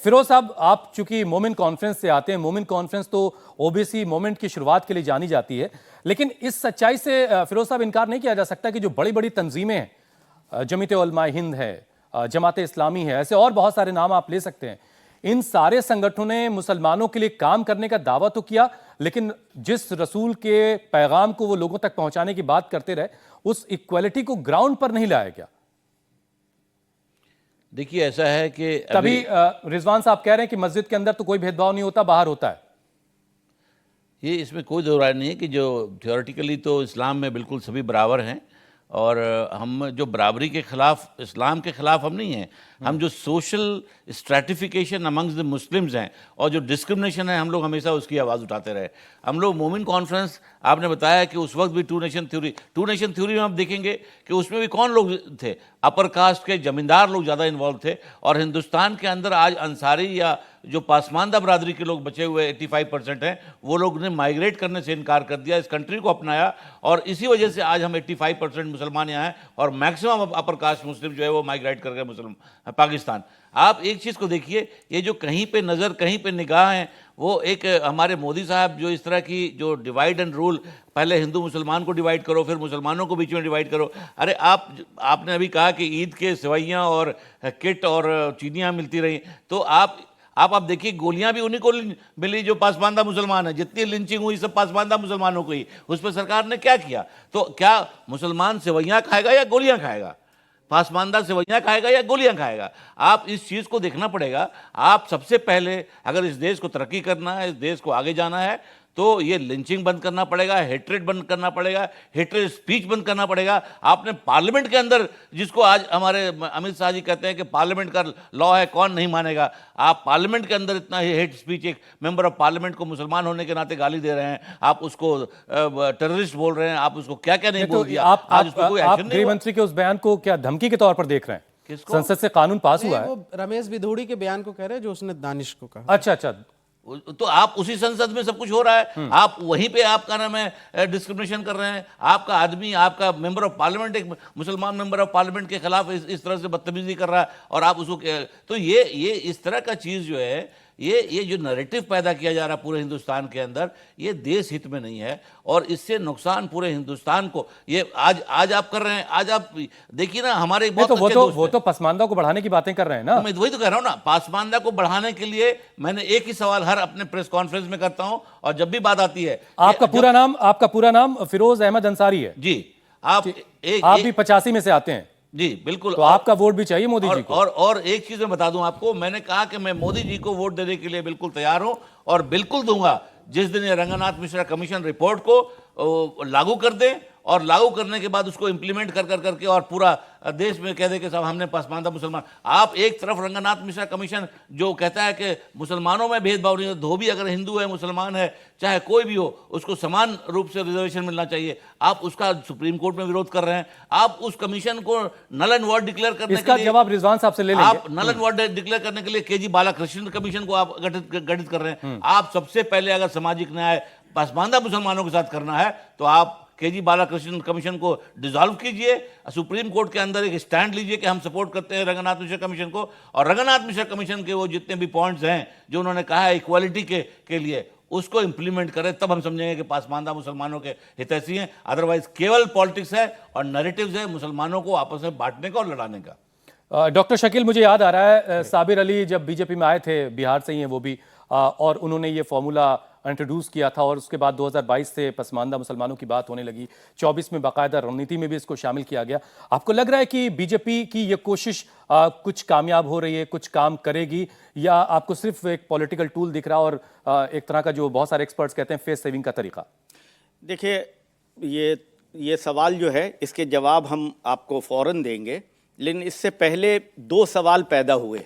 फिरोज साहब, आप चूंकि मोमिन कॉन्फ्रेंस से आते हैं, मोमिन कॉन्फ्रेंस तो ओबीसी मूवमेंट की शुरुआत के लिए जानी जाती है, लेकिन इस सच्चाई से फिरोज साहब इनकार नहीं किया जा सकता कि जो बड़ी बड़ी तंजीमें हैं, जमीयत उलमा हिंद है, जमात इस्लामी है, ऐसे और बहुत सारे नाम आप ले सकते हैं, इन सारे संगठनों ने मुसलमानों के लिए काम करने का दावा तो किया, लेकिन जिस रसूल के पैगाम को वो लोगों तक पहुंचाने की बात करते रहे, उस इक्वालिटी को ग्राउंड पर नहीं लाया गया। देखिए, ऐसा है कि तभी रिजवान साहब कह रहे हैं कि मस्जिद के अंदर तो कोई भेदभाव नहीं होता, बाहर होता है। ये इसमें कोई दो राय नहीं है कि जो थियोरेटिकली तो इस्लाम में बिल्कुल सभी बराबर हैं, और हम जो बराबरी के ख़िलाफ़, इस्लाम के ख़िलाफ़ हम नहीं हैं। हम जो social stratification amongst the Muslims हैं और जो डिस्क्रिमिनेशन है, हम लोग हमेशा उसकी आवाज़ उठाते रहे। हम लोग मोमिन कॉन्फ्रेंस, आपने बताया कि उस वक्त भी टू नेशन थ्योरी में आप देखेंगे कि उसमें भी कौन लोग थे, अपर कास्ट के ज़मींदार लोग ज़्यादा इन्वॉल्व थे। और हिंदुस्तान के अंदर आज अंसारी या जो पासमानदा बरादरी के लोग बचे हुए 85% हैं, वो लोग ने माइग्रेट करने से इनकार कर दिया, इस कंट्री को अपनाया, और इसी वजह से आज हम 85% मुसलमान यहाँ हैं, और मैक्सिमम अपर कास्ट मुस्लिम जो है वो माइग्रेट कर गए मुस्लिम पाकिस्तान। आप एक चीज़ को देखिए, ये जो कहीं पे नज़र कहीं पे निगाह है, वो एक हमारे मोदी साहब जो इस तरह की जो डिवाइड एंड रूल, पहले हिंदू मुसलमान को डिवाइड करो, फिर मुसलमानों को बीच में डिवाइड करो। अरे आपने अभी कहा कि ईद के सेवइयाँ और किट और चीनियाँ मिलती रही, तो आप देखिए, गोलियां भी उन्हीं को मिली जो पासमानदा मुसलमान है। जितनी लिंचिंग हुई सब पासमानदा मुसलमानों को ही। उस पर सरकार ने क्या किया? तो क्या मुसलमान सेवइयां खाएगा या गोलियां खाएगा? पासमानदा सेवइयां खाएगा या गोलियां खाएगा? आप इस चीज़ को देखना पड़ेगा। आप सबसे पहले अगर इस देश को तरक्की करना है, इस देश को आगे जाना है, तो ये लिंचिंग बंद करना पड़ेगा, हेट्रेड बंद करना पड़ेगा, हेट्रेड स्पीच बंद करना पड़ेगा। आपने पार्लियामेंट के अंदर, जिसको आज हमारे अमित शाह जी कहते हैं कि पार्लियामेंट का लॉ है, कौन नहीं मानेगा, आप पार्लियामेंट के अंदर इतना ही हेट स्पीच, एक मेंबर ऑफ पार्लियामेंट को मुसलमान होने के नाते गाली दे रहे हैं, आप उसको टेररिस्ट बोल रहे हैं, आप उसको क्या क्या नहीं बोल दिया। आप गृह मंत्री के उस बयान को क्या धमकी के तौर पर देख रहे हैं? संसद से कानून पास हुआ है, वो रमेश भिदोड़ी के बयान को कह रहे हैं जो उसने दानिश को कहा। अच्छा, तो आप उसी संसद में सब कुछ हो रहा है, आप वहीं पे आपका नाम है डिस्क्रिमिनेशन कर रहे हैं। आपका आदमी, आपका मेंबर ऑफ पार्लियामेंट, एक मुसलमान मेंबर ऑफ पार्लियामेंट के खिलाफ इस तरह से बदतमीजी कर रहा है, और आप उसको, तो ये इस तरह का चीज़ जो है, ये जो नैरेटिव पैदा किया जा रहा है पूरे हिंदुस्तान के अंदर, ये देश हित में नहीं है, और इससे नुकसान पूरे हिंदुस्तान को, ये आज आप कर रहे हैं। आज आप देखिए ना, हमारे वो तो पसमानदा को बढ़ाने की बातें कर रहे हैं ना। मैं वही तो कह रहा हूँ ना, पासमानदा को बढ़ाने के लिए मैंने एक ही सवाल हर अपने प्रेस कॉन्फ्रेंस में करता हूँ, और जब भी बात आती है, आपका पूरा नाम फिरोज अहमद अंसारी है जी। आप भी 85 में से आते हैं जी, बिल्कुल। तो आपका वोट भी चाहिए मोदी जी को। और एक चीज मैं बता दूं आपको, मैंने कहा कि मैं मोदी जी को वोट देने के लिए बिल्कुल तैयार हूं, और बिल्कुल दूंगा जिस दिन ये रंगनाथ मिश्रा कमीशन रिपोर्ट को लागू कर दें, और लागू करने के बाद उसको इंप्लीमेंट करके और पूरा देश में कह दे कि साहब हमने पासमानदा मुसलमान। आप एक तरफ रंगनाथ मिश्रा कमीशन जो कहता है कि मुसलमानों में भेदभाव नहीं है, धोबी अगर हिंदू है, मुसलमान है, चाहे कोई भी हो, उसको समान रूप से रिजर्वेशन मिलना चाहिए, आप उसका सुप्रीम कोर्ट में विरोध कर रहे हैं। आप उस कमीशन को नल एंड वॉइड डिक्लेयर करने इसका के लिए, जवाब रिजवान साहब से ले लेंगे। आप नल एंड वॉइड डिक्लेयर करने के लिए केजी बालाकृष्णन कमीशन को आप गठित कर रहे हैं। आप सबसे पहले अगर सामाजिक न्याय पासमानदा मुसलमानों के साथ करना है, तो आप केजी बालाकृष्णन कमीशन को डिसॉल्व कीजिए, सुप्रीम कोर्ट के अंदर एक स्टैंड लीजिए कि हम सपोर्ट करते हैं रंगनाथ मिश्रा कमीशन को, और रंगनाथ मिश्रा कमीशन के वो जितने भी पॉइंट्स हैं जो उन्होंने कहा है इक्वालिटी के लिए, उसको इंप्लीमेंट करें, तब हम समझेंगे कि पासमानदा मुसलमानों के हितैषी हैं। अदरवाइज केवल पॉलिटिक्स है और नैरेटिव्स है मुसलमानों को आपस में बांटने का और लड़ाने का। डॉक्टर शकील, मुझे याद आ रहा है साबिर अली जब बीजेपी में आए थे, बिहार से ही हैं वो भी, और उन्होंने ये फॉर्मूला इंट्रोड्यूस किया था, और उसके बाद 2022 से पसमानदा मुसलमानों की बात होने लगी, 24 में बाकायदा रणनीति में भी इसको शामिल किया गया। आपको लग रहा है कि बीजेपी की ये कोशिश कुछ कामयाब हो रही है, कुछ काम करेगी, या आपको सिर्फ एक पॉलिटिकल टूल दिख रहा और एक तरह का जो बहुत सारे एक्सपर्ट्स कहते हैं फेस सेविंग का तरीका? देखिए, ये सवाल जो है, इसके जवाब हम आपको फौरन देंगे, लेकिन इससे पहले दो सवाल पैदा हुए।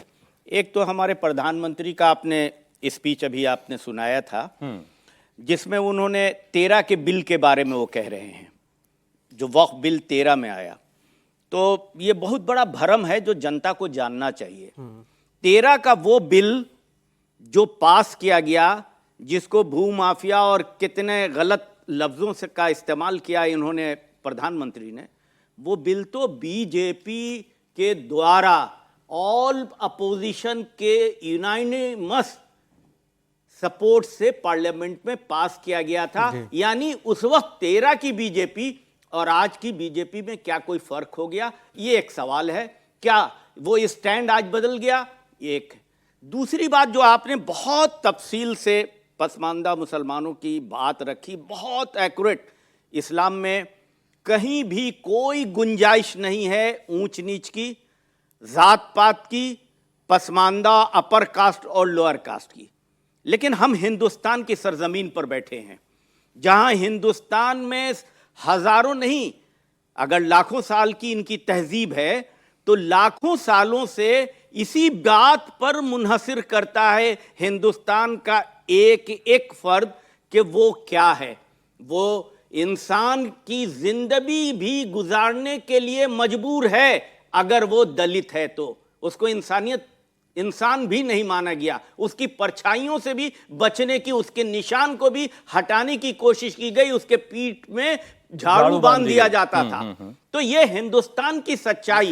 एक तो हमारे प्रधानमंत्री का आपने स्पीच अभी आपने सुनाया था, जिसमें उन्होंने 13 के बिल के बारे में वो कह रहे हैं, जो वक्फ बिल 13 में आया, तो ये बहुत बड़ा भ्रम है जो जनता को जानना चाहिए। 13 का वो बिल जो पास किया गया, जिसको भूमाफिया और कितने गलत लफ्ज़ों से का इस्तेमाल किया इन्होंने, प्रधानमंत्री ने, वो बिल तो बीजेपी के द्वारा ऑल अपोजिशन के यूनानिमस सपोर्ट से पार्लियामेंट में पास किया गया था। यानी उस वक्त 13 की बीजेपी और आज की बीजेपी में क्या कोई फर्क हो गया, ये एक सवाल है। क्या वो स्टैंड आज बदल गया, ये एक। दूसरी बात जो आपने बहुत तफसील से पसमानदा मुसलमानों की बात रखी, बहुत एक्यूरेट। इस्लाम में कहीं भी कोई गुंजाइश नहीं है ऊंच नीच की, जात पात की, पसमानदा, अपर कास्ट और लोअर कास्ट की। लेकिन हम हिंदुस्तान की सरजमीन पर बैठे हैं, जहां हिंदुस्तान में हजारों नहीं, अगर लाखों साल की इनकी तहजीब है तो लाखों सालों से इसी बात पर मुनहसिर करता है हिंदुस्तान का एक एक फर्द कि वो क्या है। वो इंसान की जिंदगी भी गुजारने के लिए मजबूर है। अगर वो दलित है तो उसको इंसान भी नहीं माना गया, उसकी परछाइयों से भी बचने की, उसके निशान को भी हटाने की कोशिश की गई, उसके पीठ में झाड़ू बांध दिया जाता था। तो ये हिंदुस्तान की सच्चाई